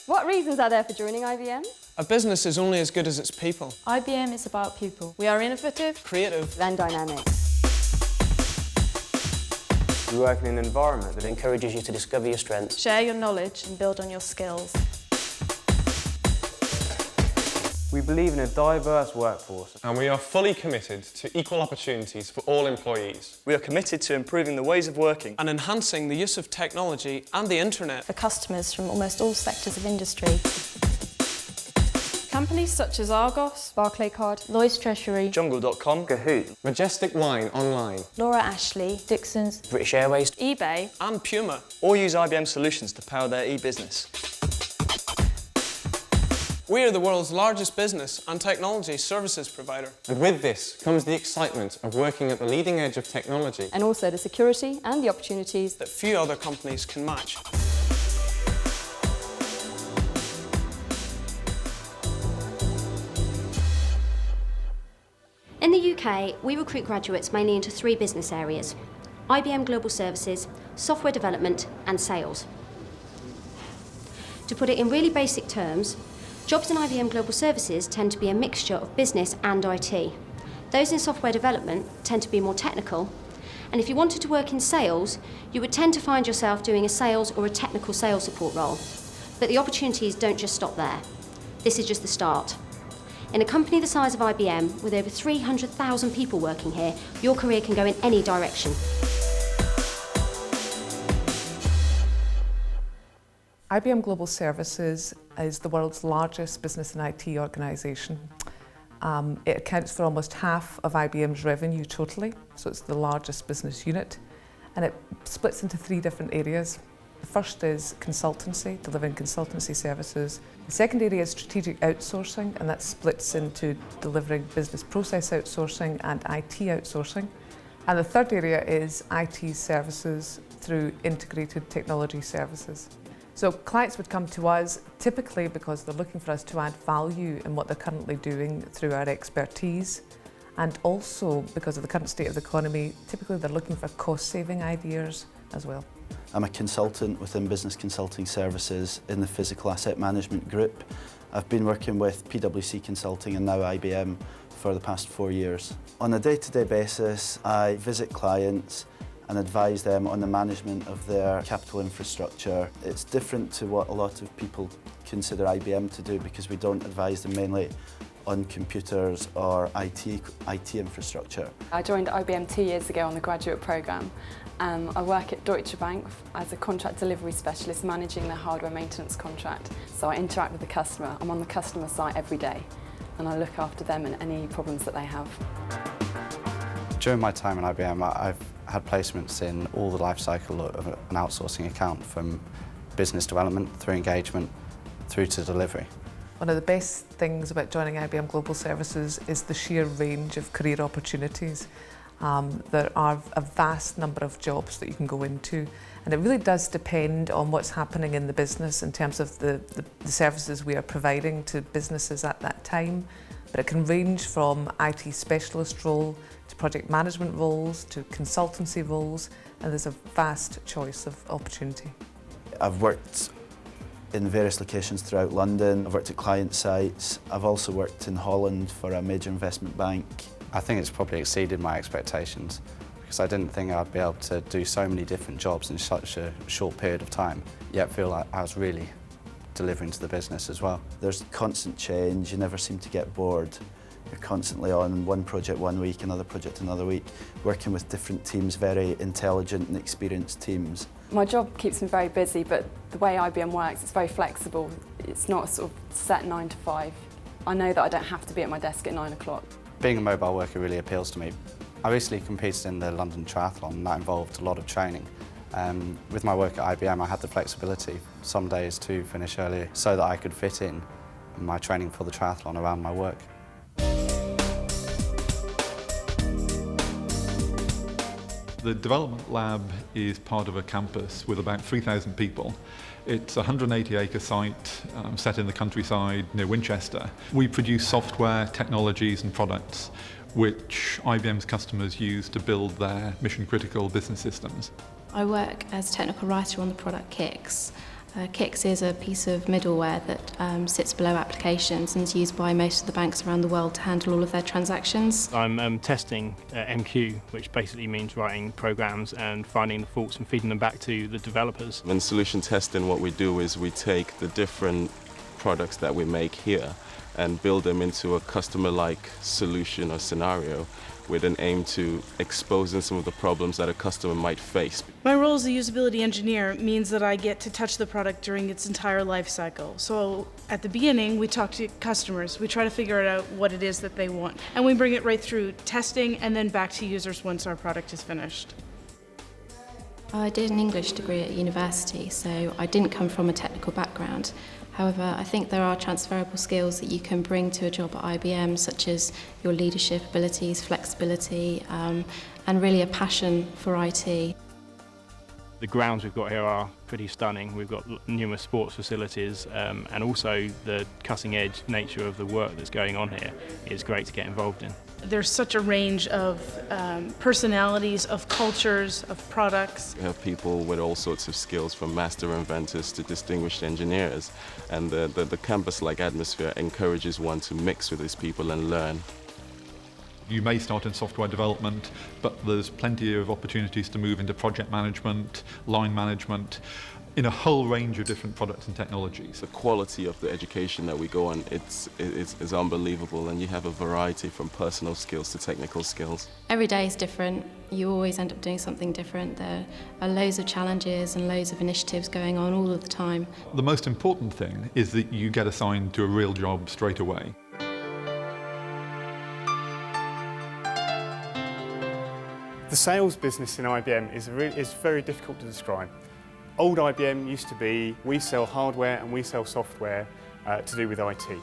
What reasons are there for joining IBM? A business is only as good as its people. IBM is about people. We are innovative, Creative And dynamic. We work in an environment that encourages you to discover your strengths. share your knowledge and build on your skills. We believe in a diverse workforce. And we are fully committed to equal opportunities for all employees. We are committed to improving the ways of working and enhancing the use of technology and the internet. For customers from almost all sectors of industry. Companies such as Argos, Barclaycard, Lloyds Treasury, Jungle.com, Kahoot, Majestic Wine Online. Laura Ashley, Dixon's, British Airways, eBay, And Puma. all use IBM solutions to power their e-business. We are the world's largest business and technology services provider. And with this comes the excitement of working at the leading edge of technology. and also the security and the opportunities That few other companies can match. In the UK, we recruit graduates mainly into 3 business areas: IBM Global Services, software development and sales. To put it in really basic terms, jobs in IBM Global Services tend to be a mixture of business and IT. Those in software development tend to be more technical, and if you wanted to work in sales, you would tend to find yourself doing a sales or a technical sales support role. But the opportunities don't just stop there. This is just the start. In a company the size of IBM, with over 300,000 people working here, your career can go in any direction. IBM Global Services is the world's largest business and IT organisation. It accounts for almost half of IBM's revenue totally, so it's the largest business unit, and it splits into 3 different areas. The first is consultancy, delivering consultancy services. The second area is strategic outsourcing, and that splits into delivering business process outsourcing and IT outsourcing. And the third area is IT services through integrated technology services. So clients would come to us typically because they're looking for us to add value in what they're currently doing through our expertise, and also because of the current state of the economy, typically they're looking for cost-saving ideas as well. I'm a consultant within Business Consulting Services in the Physical Asset Management Group. I've been working with PwC Consulting and now IBM for the past 4 years. On a day-to-day basis, I visit clients and advise them on the management of their capital infrastructure. It's different to what a lot of people consider IBM to do because we don't advise them mainly on computers or IT infrastructure. I joined IBM 2 years ago on the graduate programme. I work at Deutsche Bank as a contract delivery specialist managing their hardware maintenance contract. So I interact with the customer. I'm on the customer site every day and I look after them and any problems that they have. During my time at IBM, I've had placements in all the life cycle of an outsourcing account, from business development through engagement through to delivery. One of the best things about joining IBM Global Services is the sheer range of career opportunities. There are a vast number of jobs that you can go into, and it really does depend on what's happening in the business in terms of the services we are providing to businesses at that time. But it can range from IT specialist role to project management roles to consultancy roles, and there's a vast choice of opportunity. I've worked in various locations throughout London. I've worked at client sites. I've also worked in Holland for a major investment bank. I think it's probably exceeded my expectations because I didn't think I'd be able to do so many different jobs in such a short period of time, yet feel like I was really delivering to the business as well. There's constant change, you never seem to get bored. You're constantly on one project one week, another project another week, working with different teams, very intelligent and experienced teams. My job keeps me very busy, but the way IBM works, it's very flexible. It's not a sort of set 9 to 5. I know that I don't have to be at my desk at 9 o'clock. Being a mobile worker really appeals to me. I recently competed in the London Triathlon and that involved a lot of training. With my work at IBM, I had the flexibility some days to finish earlier so that I could fit in my training for the triathlon around my work. The development lab is part of a campus with about 3,000 people. It's a 180-acre site set in the countryside near Winchester. We produce software, technologies and products which IBM's customers use to build their mission-critical business systems. I work as technical writer on the product Kix. Kix is a piece of middleware that sits below applications and is used by most of the banks around the world to handle all of their transactions. I'm testing MQ, which basically means writing programs and finding the faults and feeding them back to the developers. In solution testing, what we do is we take the different products that we make here and build them into a customer-like solution or scenario with an aim to exposing some of the problems that a customer might face. My role as a usability engineer means that I get to touch the product during its entire life cycle. So at the beginning, we talk to customers. We try to figure out what it is that they want. And we bring it right through testing and then back to users once our product is finished. I did an English degree at university, so I didn't come from a technical background. However, I think there are transferable skills that you can bring to a job at IBM, such as your leadership abilities, flexibility, and really a passion for IT. The grounds we've got here are pretty stunning. We've got numerous sports facilities, and also the cutting-edge nature of the work that's going on here is great to get involved in. There's such a range of personalities, of cultures, of products. We have people with all sorts of skills, from master inventors to distinguished engineers, and the campus-like atmosphere encourages one to mix with these people and learn. You may start in software development, but there's plenty of opportunities to move into project management, line management, in a whole range of different products and technologies. The quality of the education that we go on is unbelievable, and you have a variety from personal skills to technical skills. Every day is different. You always end up doing something different. There are loads of challenges and loads of initiatives going on all of the time. The most important thing is that you get assigned to a real job straight away. The sales business in IBM is very difficult to describe. Old IBM used to be, we sell hardware and we sell software to do with IT.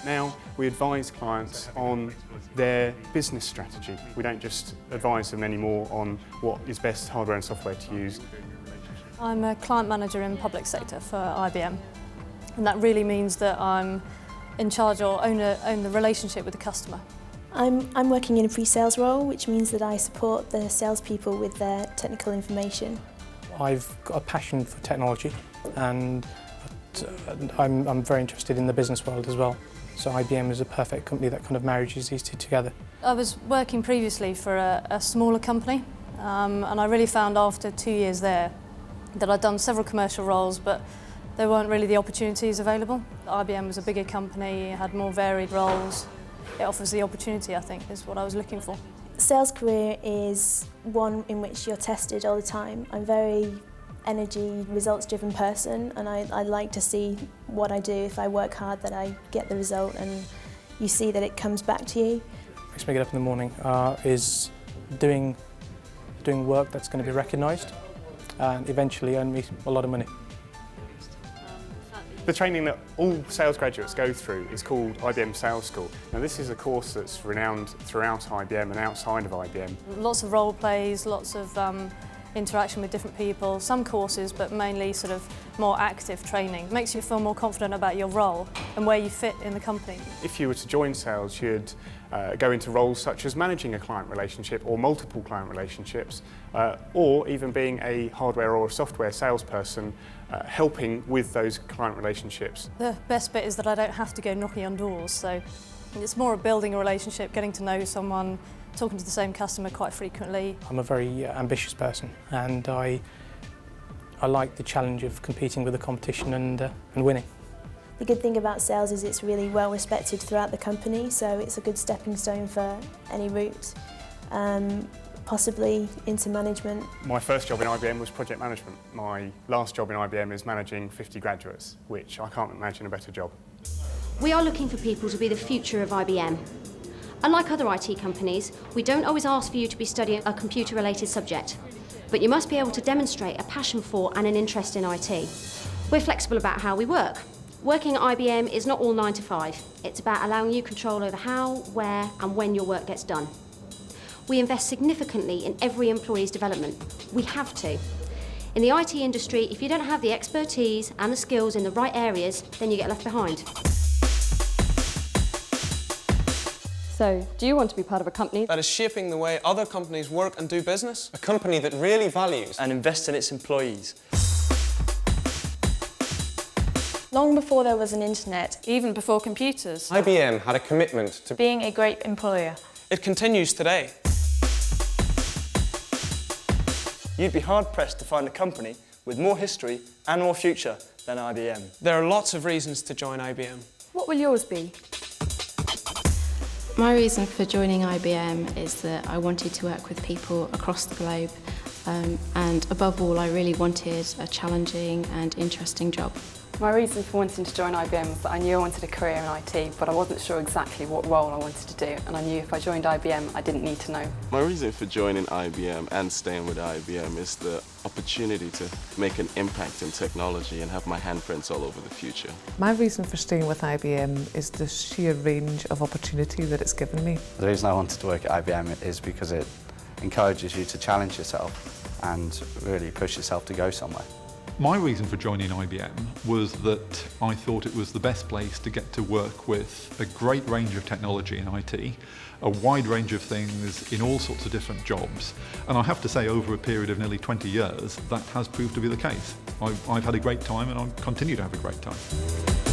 Now we advise clients on their business strategy. We don't just advise them anymore on what is best hardware and software to use. I'm a client manager in public sector for IBM, and that really means that I'm in charge or own the relationship with the customer. I'm working in a pre-sales role, which means that I support the salespeople with their technical information. I've got a passion for technology, and I'm very interested in the business world as well. So IBM is a perfect company that kind of marries these two together. I was working previously for a smaller company, and I really found after 2 years there that I'd done several commercial roles, but there weren't really the opportunities available. IBM was a bigger company, had more varied roles. It offers the opportunity, I think, is what I was looking for. Sales career is one in which you're tested all the time. I'm a very energy, results-driven person, and I like to see what I do. If I work hard, that I get the result, and you see that it comes back to you. What makes me get up in the morning is doing work that's going to be recognised and eventually earn me a lot of money. The training that all sales graduates go through is called IBM Sales School. Now this is a course that's renowned throughout IBM and outside of IBM. Lots of role plays, lots of interaction with different people, some courses, but mainly sort of more active training. It makes you feel more confident about your role and where you fit in the company. If you were to join sales, you'd go into roles such as managing a client relationship or multiple client relationships, or even being a hardware or a software salesperson, helping with those client relationships. The best bit is that I don't have to go knocking on doors, so it's more of building a relationship, getting to know someone, talking to the same customer quite frequently. I'm a very ambitious person, and I like the challenge of competing with the competition and winning. The good thing about sales is it's really well respected throughout the company, so it's a good stepping stone for any route, possibly into management. My first job in IBM was project management. My last job in IBM is managing 50 graduates, which I can't imagine a better job. We are looking for people to be the future of IBM. Unlike other IT companies, we don't always ask for you to be studying a computer-related subject, but you must be able to demonstrate a passion for and an interest in IT. We're flexible about how we work. Working at IBM is not all 9 to 5. It's about allowing you control over how, where and when your work gets done. We invest significantly in every employee's development. We have to. In the IT industry, if you don't have the expertise and the skills in the right areas, then you get left behind. So, do you want to be part of a company that is shaping the way other companies work and do business? A company that really values and invests in its employees. Long before there was an internet, Even before computers. IBM had a commitment to being a great employer. It continues today. You'd be hard-pressed to find a company with more history and more future than IBM. There are lots of reasons to join IBM. What will yours be? My reason for joining IBM is that I wanted to work with people across the globe, and above all I really wanted a challenging and interesting job. My reason for wanting to join IBM was that I knew I wanted a career in IT, but I wasn't sure exactly what role I wanted to do, and I knew if I joined IBM I didn't need to know. My reason for joining IBM and staying with IBM is the opportunity to make an impact in technology and have my handprints all over the future. My reason for staying with IBM is the sheer range of opportunity that it's given me. The reason I wanted to work at IBM is because it encourages you to challenge yourself and really push yourself to go somewhere. My reason for joining IBM was that I thought it was the best place to get to work with a great range of technology in IT, a wide range of things in all sorts of different jobs. And I have to say, over a period of nearly 20 years, that has proved to be the case. I've had a great time and I'll continue to have a great time.